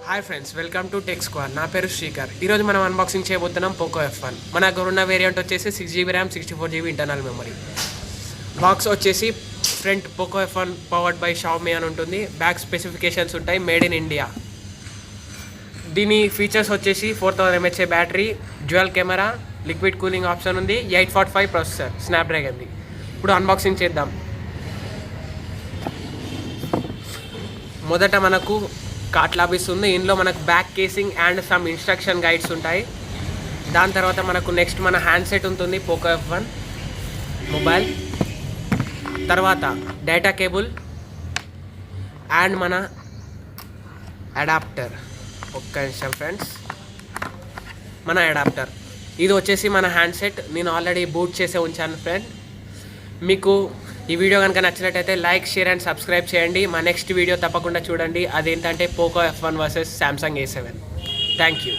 Hi friends, welcome to tech squad. నా పేరు శ్రీకర్. ఈరోజు మనం అన్బాక్సింగ్ చేయబోతున్నాం పోకో F1. మన దగ్గర ఉన్న వేరియంట్ వచ్చేసి 6GB RAM 64GB internal memory. Box వచ్చేసి front Poco F1 powered by Xiaomi అని ఉంటుంది. బ్యాక్ స్పెసిఫికేషన్స్ ఉంటాయి, మేడ్ ఇన్ ఇండియా. దీని ఫీచర్స్ వచ్చేసి 4000 mAh battery, dual camera, liquid cooling option ఉంది, 845 ప్రాసెసర్ స్నాప్డ్రాగన్ది. ఇప్పుడు అన్బాక్సింగ్ చేద్దాం. మొదట మనకు కార్ట్ లభిస్తుంది. ఇందులో మనకు back casing and some instruction guides ఉంటాయి. దాని తర్వాత మనకు నెక్స్ట్ మన హ్యాండ్సెట్ ఉంటుంది, పోకో F1 మొబైల్. తర్వాత డేటా కేబుల్ అండ్ మన అడాప్టర్. ఒక్క నిమిషం ఫ్రెండ్స్, మన అడాప్టర్ ఇది వచ్చేసి మన హ్యాండ్సెట్. నేను ఆల్రెడీ బూట్ చేసే ఉంచాను ఫ్రెండ్. మీకు ఈ వీడియో కనుక నచ్చినట్టయితే లైక్, షేర్ అండ్ సబ్స్క్రైబ్ చేయండి. మా నెక్స్ట్ వీడియో తప్పకుండా చూడండి. అదేంటంటే Poco F1 versus Samsung A7. Thank you.